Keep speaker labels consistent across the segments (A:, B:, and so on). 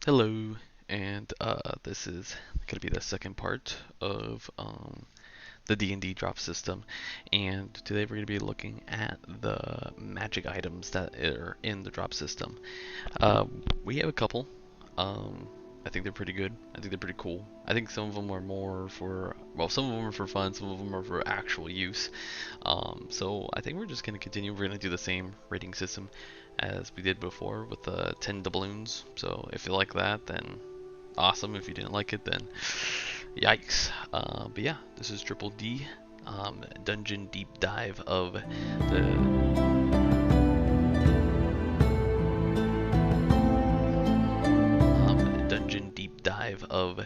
A: Hello, and this is going to be the second part of the D&D drop system, and today we're going to be looking at the magic items that are in the drop system. We have a couple. Um, I think they're pretty good. I think they're pretty cool. I think some of them are more for, well, some of them are for fun, some of them are for actual use. So I think we're just going to continue. We're going to do the same rating system as we did before with the 10 doubloons. So if you like that, then awesome. If you didn't like it, then yikes. But yeah, this is Triple D, Dungeon Deep Dive of the dungeon deep dive of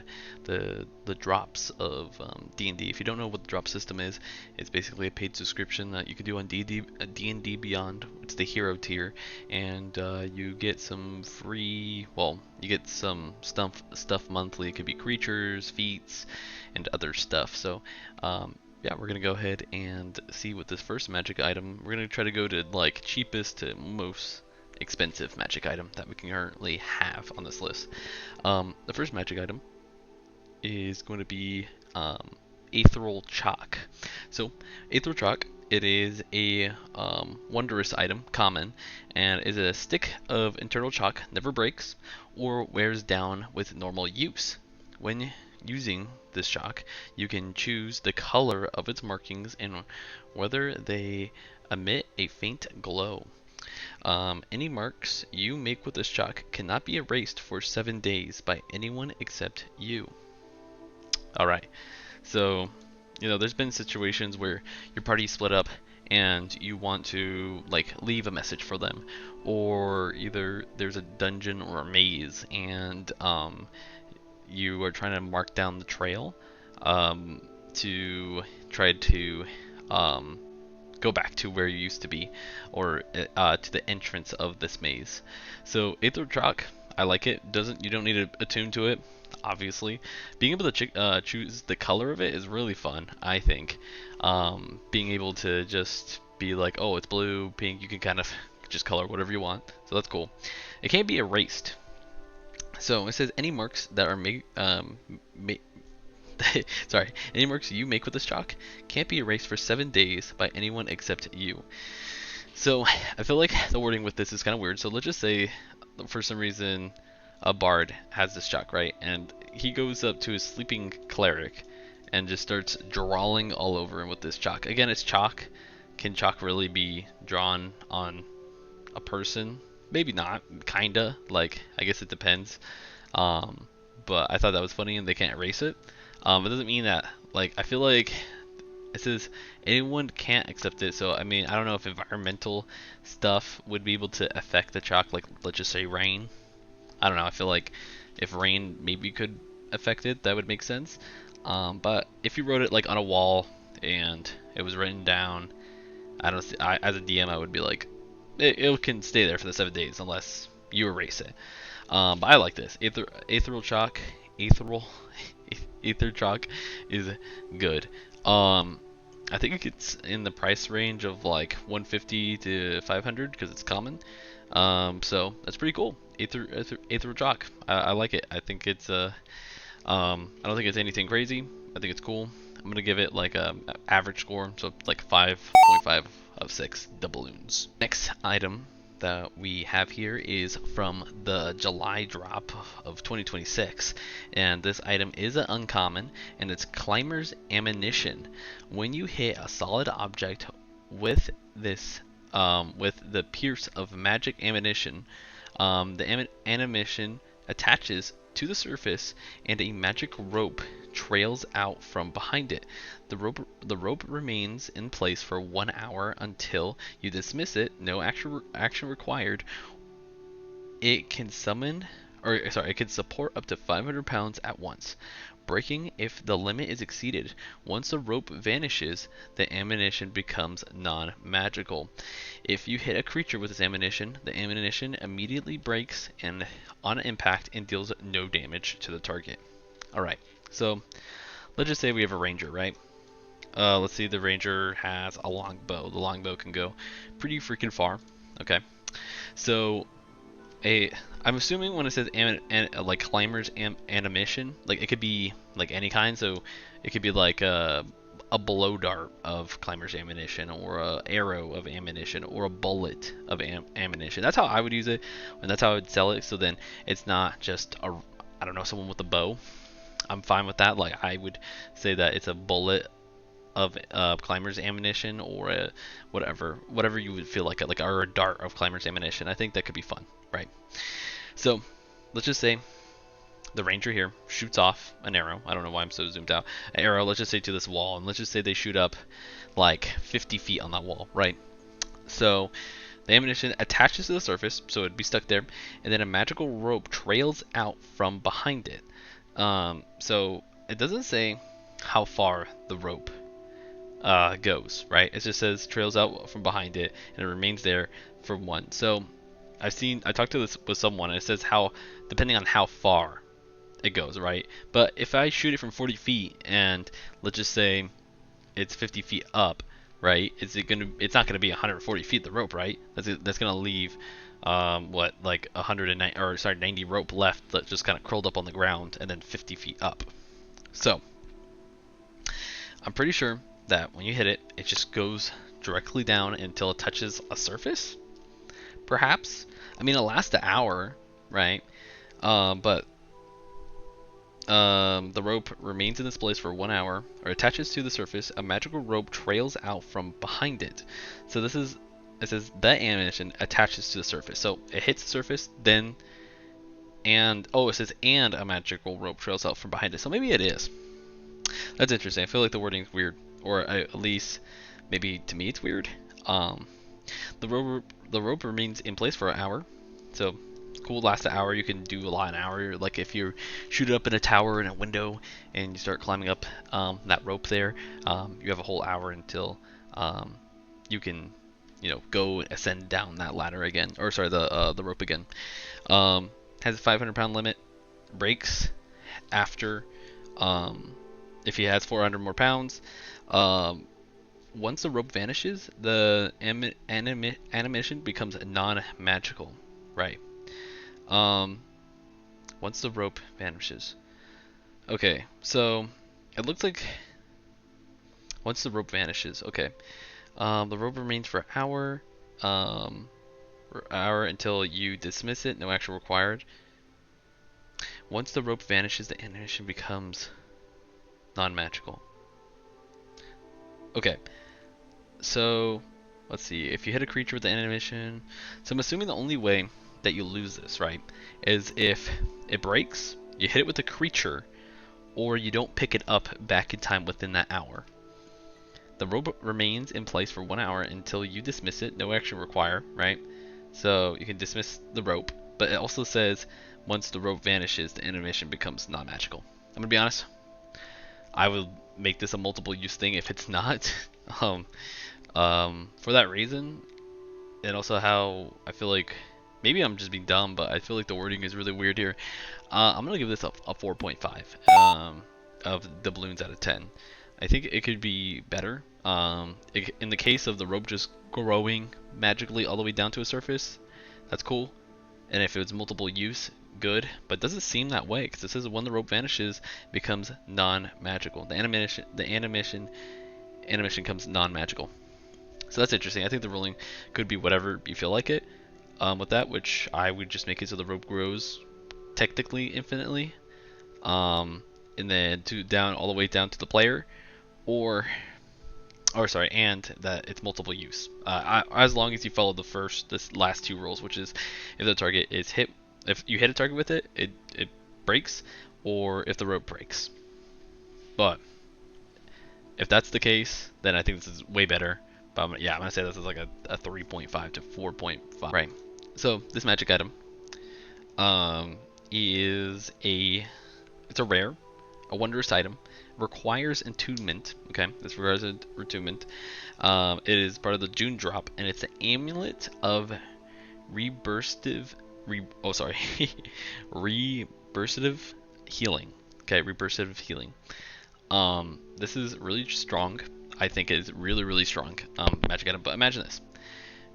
A: the drops of D&D. If you don't know what the drop system is, it's basically a paid subscription that you can do on D&D Beyond. It's the hero tier, and you get some free. Well, you get some stuff monthly. It could be creatures, feats, and other stuff. So. Yeah, we're gonna go ahead and see what this first magic item. We're gonna try to go to like cheapest to most expensive magic item that we can currently have on this list. The first magic item is going to be Aetheral Chalk. So, Aetheral Chalk, it is a wondrous item, common, and is a stick of internal chalk, never breaks, or wears down with normal use. When using this chalk, you can choose the color of its markings and whether they emit a faint glow. Any marks you make with this chalk cannot be erased for 7 days by anyone except you. Alright, so, there's been situations where your party split up and you want to, like, leave a message for them. Or either there's a dungeon or a maze and, you are trying to mark down the trail, to try to, um, go back to where you used to be, or to the entrance of this maze. So Aether Chalk, I like it. Doesn't You don't need to attune to it, obviously. Being able to choose the color of it is really fun, I think. Being able to just be like, oh, it's blue, pink. You can kind of just color whatever you want, so that's cool. It can't be erased. So it says any marks that are sorry, any marks you make with this chalk can't be erased for 7 days by anyone except you. So I feel like the wording with this is kind of weird. So let's just say, for some reason, a bard has this chalk, right? And he goes up to his sleeping cleric and just starts drawing all over him with this chalk. Again, it's chalk. Can chalk really be drawn on a person? Maybe not. Kinda. Like, I guess it depends. Um, but I thought that was funny, and they can't erase it. It doesn't mean that. Like, I feel like it says anyone can't accept it. So I mean, I don't know if environmental stuff would be able to affect the chalk. Like, let's just say rain. I don't know. I feel like if rain maybe could affect it, that would make sense. But if you wrote it like on a wall and it was written down, I don't. As a DM, I would be like, it can stay there for the 7 days unless you erase it. But I like this. Ethereal chalk, ethereal, ether chalk is good. I think it gets in the price range of like 150 to 500 because it's common. So that's pretty cool. Ether chalk. I like it. I think it's I don't think it's anything crazy. I think it's cool. I'm gonna give it like a average score, so like 5.5 of 6 doubloons. Next item that we have here is from the July drop of 2026, and this item is an uncommon, and it's Climber's Ammunition. When you hit a solid object with this, with the pierce of magic ammunition, the ammunition attaches to the surface, and a magic rope trails out from behind it. The rope remains in place for 1 hour until you dismiss it. No action required. It can summon, or sorry, it can support up to 500 pounds at once, breaking if the limit is exceeded. Once the rope vanishes, the ammunition becomes non-magical. If you hit a creature with this ammunition, the ammunition immediately breaks and on impact and deals no damage to the target. Alright, so let's just say we have a ranger, right? Let's see, the ranger has a longbow. The longbow can go pretty freaking far. Okay, so a I'm assuming when it says like climbers animation, like it could be like any kind. So it could be like a blow dart of climbers ammunition, or a arrow of ammunition, or a bullet of ammunition. That's how I would use it, and that's how I would sell it. So then it's not just a, I don't know, someone with a bow. I'm fine with that. Like I would say that it's a bullet of climbers ammunition, or a whatever you would feel like, or a dart of climbers ammunition. I think that could be fun, right? So let's just say the ranger here shoots off an arrow. I don't know why I'm so zoomed out. An arrow, let's just say to this wall, and let's just say they shoot up like 50 feet on that wall, right? So the ammunition attaches to the surface, so it'd be stuck there, and then a magical rope trails out from behind it. So it doesn't say how far the rope goes, right? It just says trails out from behind it, and it remains there for one. So I talked to this with someone, and it says how, depending on how far it goes, right? But if I shoot it from 40 feet, and let's just say it's 50 feet up, right? It's not gonna be 140 feet the rope, right? That's gonna leave what, like 109, or sorry, 90 rope left that just kind of curled up on the ground, and then 50 feet up. So I'm pretty sure that when you hit it, it just goes directly down until it touches a surface. Perhaps. I mean, it lasts an hour, right? But the rope remains in this place for 1 hour, or attaches to the surface. A magical rope trails out from behind it. So it says the ammunition attaches to the surface. So it hits the surface, then, and, oh, it says and a magical rope trails out from behind it. So maybe it is. That's interesting. I feel like the wording's weird, or at least maybe to me it's weird. The rope remains in place for an hour, so cool. Lasts an hour. You can do a lot in an hour. Like if you shoot it up in a tower in a window and you start climbing up that rope there, you have a whole hour until you can, go ascend down that ladder again, or sorry, the rope again. Has a 500-pound limit. Breaks after if he has 400 more pounds. Once the rope vanishes, the animation becomes non-magical. Right. Once the rope vanishes. Okay, so it looks like once the rope vanishes. Okay. The rope remains for an hour until you dismiss it. No action required. Once the rope vanishes, the animation becomes non-magical. Okay. So, let's see. If you hit a creature with the animation, so I'm assuming the only way that you lose this, right, is if it breaks, you hit it with a creature, or you don't pick it up back in time within that hour. The rope remains in place for 1 hour until you dismiss it. No action required, right? So you can dismiss the rope, but it also says once the rope vanishes, the animation becomes non-magical. I'm gonna be honest. I would make this a multiple use thing if it's not. For that reason, and also how I feel like maybe I'm just being dumb, but I feel like the wording is really weird here. I'm gonna give this a 4.5 of doubloons out of 10. I think it could be better. In the case of the rope just growing magically all the way down to a surface, that's cool. And if it was multiple use, good. But it doesn't seem that way, because it says when the rope vanishes, it becomes non-magical. The animation becomes non-magical. So that's interesting. I think the ruling could be whatever you feel like it. With that, which I would just make it so the rope grows technically infinitely, and then down all the way down to the player, and that it's multiple use. As long as you follow this last two rules, which is if the target is hit, if you hit a target with it, it breaks, or if the rope breaks. But if that's the case, then I think this is way better. But I'm gonna say this is like a 3.5 to 4.5. Right. So this magic item it's a rare, a wondrous item. Requires attunement. Okay, this requires attunement. It is part of the June drop, and it's an amulet of reburstive healing. Okay, reburstive healing. This is really strong. I think it is really, really strong magic item. But imagine this: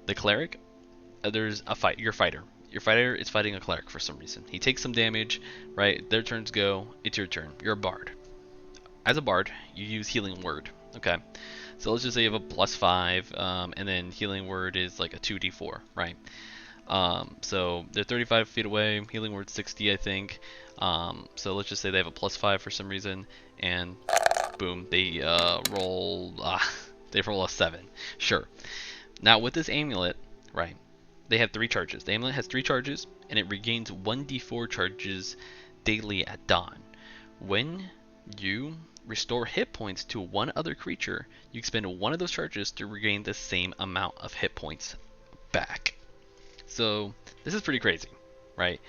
A: the cleric, there's a fight. You're a fighter. your fighter is fighting a cleric for some reason. He takes some damage, right? Their turns go. It's your turn. You're a bard. As a bard, you use healing word. Okay. So let's just say you have a +5, and then healing word is like a 2d4, right? So they're 35 feet away. Healing word 60, I think. So let's just say they have a +5 for some reason, and boom, they roll. They roll a 7. Sure. Now with this amulet, right? They have 3 charges. The amulet has 3 charges, and it regains 1d4 charges daily at dawn. When you restore hit points to one other creature, you expend one of those charges to regain the same amount of hit points back. So this is pretty crazy, right?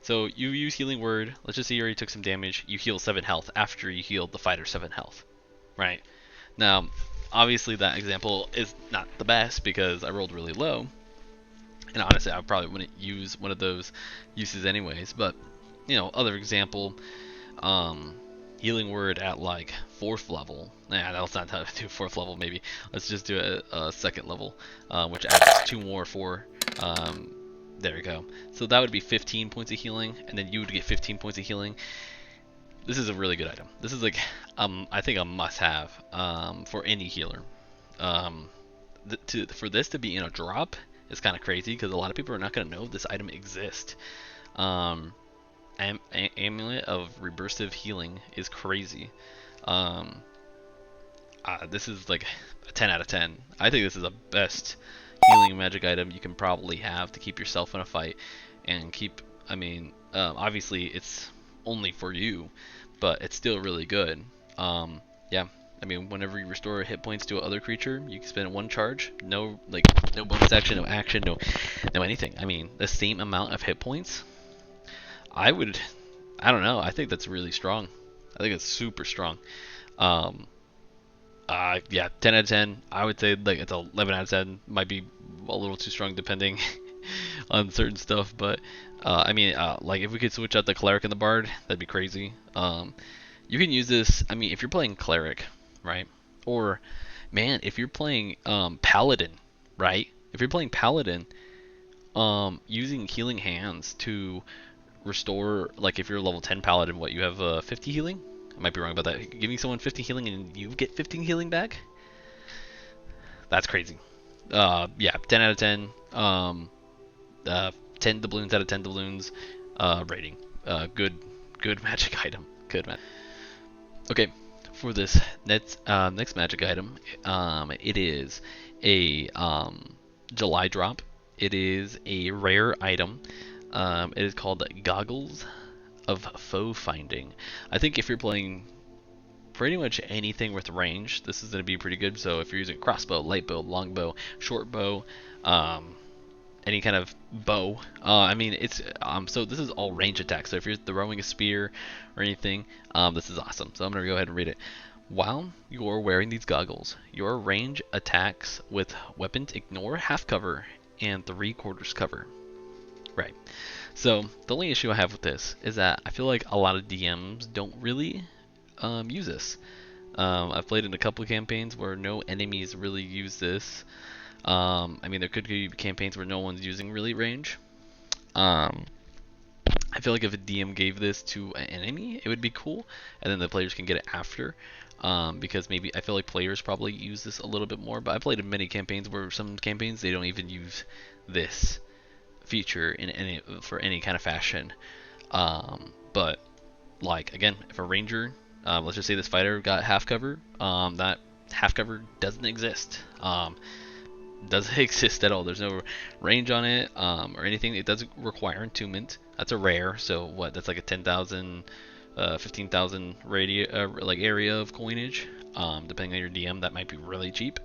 A: So you use healing word. Let's just say you already took some damage. You heal 7 health after you healed the fighter 7 health, right? Now, obviously that example is not the best because I rolled really low, and honestly I probably wouldn't use one of those uses anyways. But you know, other example, healing word at like 4th level. Nah, that's not how to do 4th level. Maybe let's just do a 2nd level, which adds 2 more for. There we go. So that would be 15 points of healing, and then you would get 15 points of healing. This is a really good item. This is like, I think a must-have for any healer. For this to be in a drop is kind of crazy because a lot of people are not going to know this item exists. Amulet of Rebirsive Healing is crazy. This is like a 10 out of 10. I think this is the best healing magic item you can probably have to keep yourself in a fight and keep. I mean, obviously it's only for you, but it's still really good. Yeah. I mean, whenever you restore hit points to another creature, you can spend 1 charge. No bonus action, no action, no anything. I mean, the same amount of hit points. I don't know. I think that's really strong. I think it's super strong. Yeah, 10 out of 10. I would say like it's 11 out of 10. Might be a little too strong depending on certain stuff, but I mean, like if we could switch out the cleric and the bard, that'd be crazy. You can use this. I mean, if you're playing cleric, right? Or man, if you're playing paladin, right? If you're playing paladin, using healing hands to restore, like if you're a level 10 paladin, what you have 50 healing? I might be wrong about that. Giving someone 50 healing and you get 15 healing back? That's crazy. Yeah, 10 out of 10. 10 doubloons out of 10 doubloons rating. Good magic item. Good man. Okay, for this next magic item, it is a July drop. It is a rare item. It is called Goggles of Foe Finding. I think if you're playing pretty much anything with range, this is going to be pretty good. So if you're using crossbow, light bow, longbow, short bow, any kind of bow, I mean it's so this is all range attacks. So if you're throwing a spear or anything, this is awesome. So I'm going to go ahead and read it. While you're wearing these goggles, your range attacks with weapons ignore half cover and 3/4 cover. Right. So the only issue I have with this is that I feel like a lot of DMs don't really use this. I've played in a couple of campaigns where no enemies really use this. I mean, there could be campaigns where no one's using really range. I feel like if a DM gave this to an enemy, it would be cool, and then the players can get it after. Because maybe I feel like players probably use this a little bit more. But I played in many campaigns where some campaigns they don't even use this feature in for any kind of fashion. But like again, if a ranger, let's just say this fighter got half cover, that half cover doesn't exist. Doesn't exist at all. There's no range on it or anything. It doesn't require attunement. That's a rare. So what? That's like a 10,000, 15,000 like area of coinage. Depending on your DM, that might be really cheap.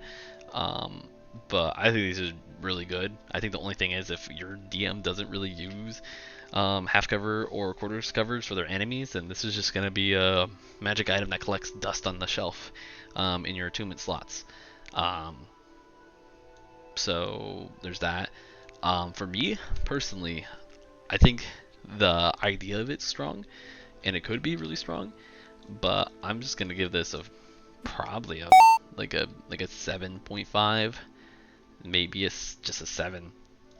A: But I think these are really good. I think the only thing is if your DM doesn't really use half cover or quarters covers for their enemies, then this is just going to be a magic item that collects dust on the shelf in your attunement slots. So there's that. For me personally, I think the idea of it's strong, and it could be really strong, but I'm just gonna give this probably like a 7.5, maybe just a 7.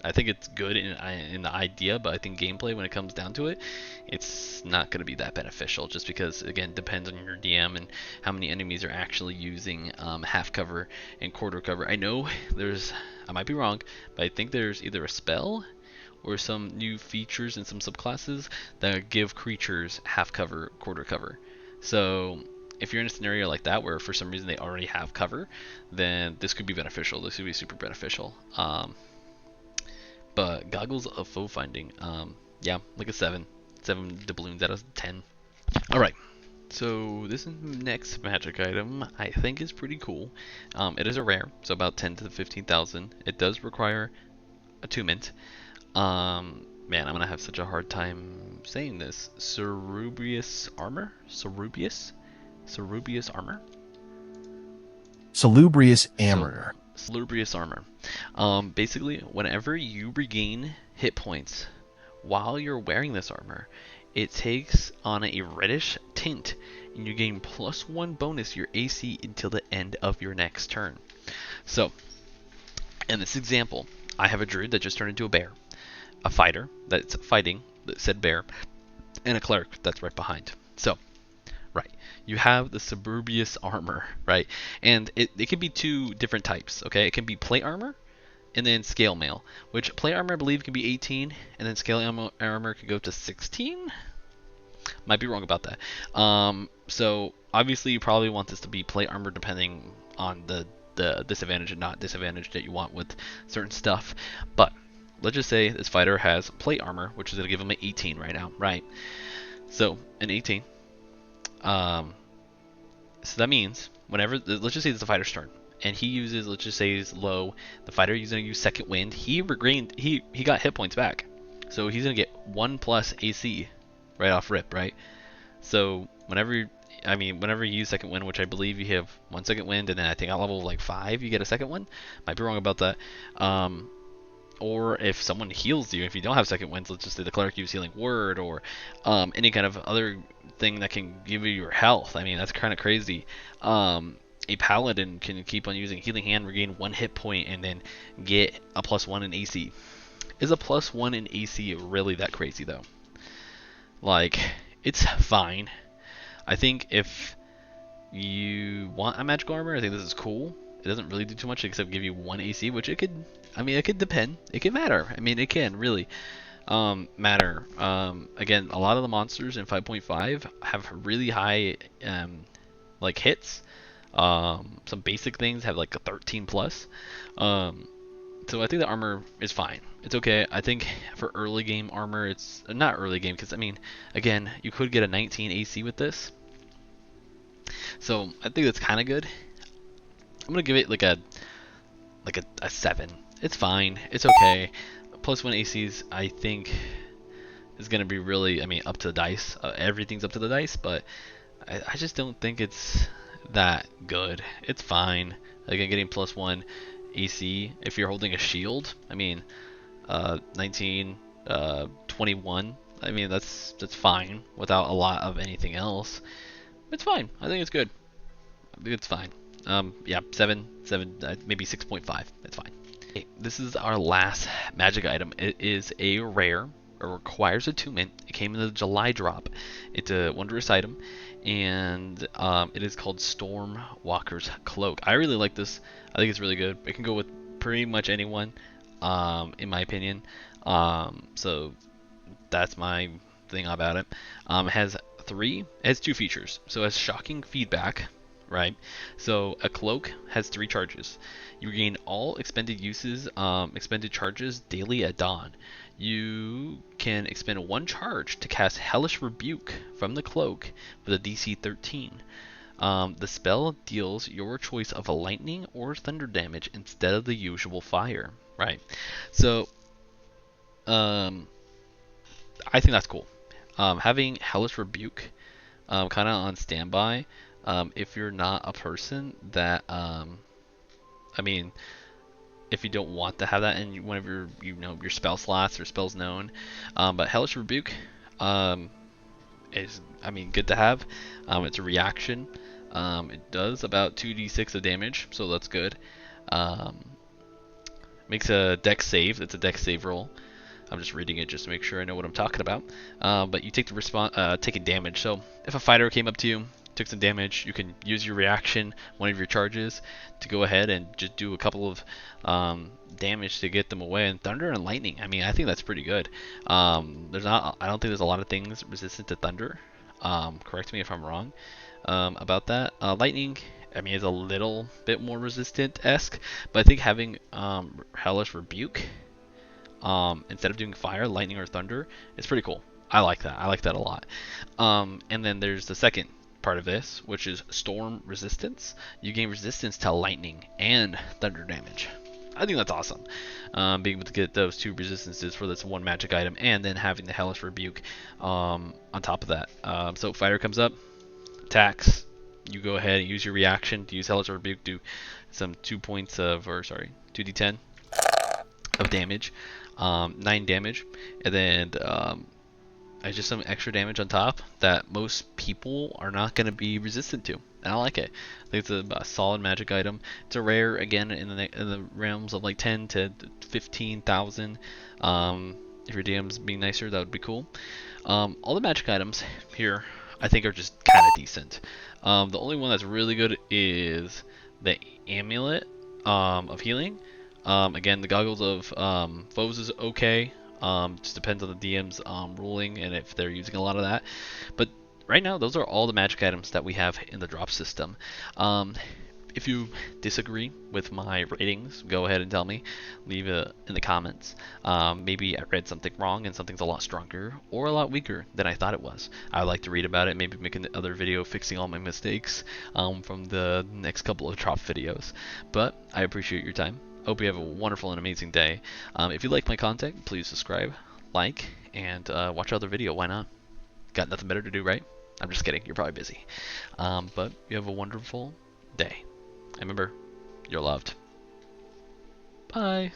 A: I think it's good in the idea, but I think gameplay, when it comes down to it, it's not going to be that beneficial. Just because, again, depends on your DM and how many enemies are actually using half cover and quarter cover. I know I might be wrong, but I think there's either a spell or some new features in some subclasses that give creatures half cover, quarter cover. So if you're in a scenario like that where for some reason they already have cover, then this could be beneficial. This could be super beneficial. But Goggles of Foe Finding, yeah, like a 7. 7 doubloons out of 10. Alright, so this next magic item I think is pretty cool. It is a rare, so about 10 to 15,000. It does require attunement. Man, I'm gonna have such a hard time saying this. Cerubius armor? Cerubius armor?
B: Salubrious armor.
A: Salubrious armor. Basically, whenever you regain hit points while you're wearing this armor, it takes on a reddish tint, and you gain +1 bonus to your AC until the end of your next turn. So, in this example, I have a druid that just turned into a bear, a fighter that's fighting said bear, and a cleric that's right behind. So, right, you have the Suburbius armor, right? And it can be 2 different types, okay? It can be plate armor and then scale mail, which plate armor I believe can be 18, and then scale armor can go to 16. Might be wrong about that. So obviously you probably want this to be plate armor depending on the disadvantage and not disadvantage that you want with certain stuff. But let's just say this fighter has plate armor, which is going to give him an 18 right now, right? So an 18. So that means whenever, let's just say it's the fighter's turn, and he uses, let's just say he's low, the fighter is going to use second wind. He got hit points back, so he's going to get 1+ AC right off rip, right? So whenever you use second wind, which I believe you have 1 second wind, and then I think at level like 5 you get a second one. Might be wrong about that. Or if someone heals you, if you don't have second winds, let's just say the cleric uses healing word, or any kind of other thing that can give you your health. I mean, that's kind of crazy. A paladin can keep on using healing hand, regain 1 hit point, and then get a +1 in AC. Is a +1 in AC really that crazy though? Like, it's fine. I think if you want a magical armor, I think this is cool. It doesn't really do too much except give you 1 AC, which it could, I mean, it could depend. It can matter. I mean, it can really matter. Again, a lot of the monsters in 5.5 have really high like hits. Some basic things have like a 13 plus. So I think the armor is fine. It's okay. I think for early game armor, it's not early game because I mean, again, you could get a 19 AC with this. So I think that's kind of good. I'm gonna give it like a 7. It's fine. It's okay. +1 ACs, I think, is gonna be really, I mean, up to the dice. Everything's up to the dice, but I just don't think it's that good. It's fine. Like getting +1 AC if you're holding a shield. I mean, 19, 21. I mean, that's fine without a lot of anything else. It's fine. I think it's good. I think it's fine. Yeah, 7, maybe 6.5. That's fine. Okay, this is our last magic item. It is a rare. It requires attunement. It came in the July drop. It's a wondrous item, and it is called Stormwalker's Cloak. I really like this. I think it's really good. It can go with pretty much anyone, in my opinion. So that's my thing about it. It has 2 features. So it has shocking feedback, right? So a cloak has 3 charges. You regain all expended charges daily at dawn. You can expend 1 charge to cast Hellish Rebuke from the cloak with a DC 13. The spell deals your choice of a lightning or thunder damage instead of the usual fire, right? So, I think that's cool. Having Hellish Rebuke kind of on standby, if you're not a person that, I mean, if you don't want to have that in one of your, your spell slots or spells known, but Hellish Rebuke is, I mean, good to have. It's a reaction. It does about 2d6 of damage, so that's good. Makes a dex save. It's a dex save roll. I'm just reading it just to make sure I know what I'm talking about. But you take the taking damage. So if a fighter came up to you, took some damage, you can use your reaction, one of your charges, to go ahead and just do a couple of damage to get them away. And thunder and lightning, I mean, I think that's pretty good. I don't think there's a lot of things resistant to thunder. Correct me if I'm wrong about that. Lightning, I mean, is a little bit more resistant-esque, but I think having Hellish Rebuke instead of doing fire, lightning, or thunder, it's pretty cool. I like that. I like that a lot. And then there's the second part of this, which is storm resistance. You gain resistance to lightning and thunder damage. I think that's awesome. Being able to get those two resistances for this one magic item, and then having the Hellish Rebuke on top of that. So fighter comes up, attacks. You go ahead and use your reaction to use Hellish Rebuke, do some 2d10 of damage, 9 damage, and then just some extra damage on top that most people are not going to be resistant to. And I like it. I think it's a solid magic item. It's a rare, again, in the realms of like 10 to 15,000. If your DM's being nicer, that would be cool. All the magic items here, I think, are just kind of decent. The only one that's really good is the Amulet of Healing. Again, the Goggles of Foes is okay. Just depends on the DM's ruling and if they're using a lot of that. But right now, those are all the magic items that we have in the drop system. If you disagree with my ratings, go ahead and tell me. Leave it in the comments. Maybe I read something wrong and something's a lot stronger or a lot weaker than I thought it was. I'd like to read about it, maybe make another video fixing all my mistakes from the next couple of drop videos. But I appreciate your time. Hope you have a wonderful and amazing day. If you like my content, please subscribe, like, and watch other video. Why not? Got nothing better to do, right? I'm just kidding. You're probably busy. But you have a wonderful day. And remember, you're loved. Bye.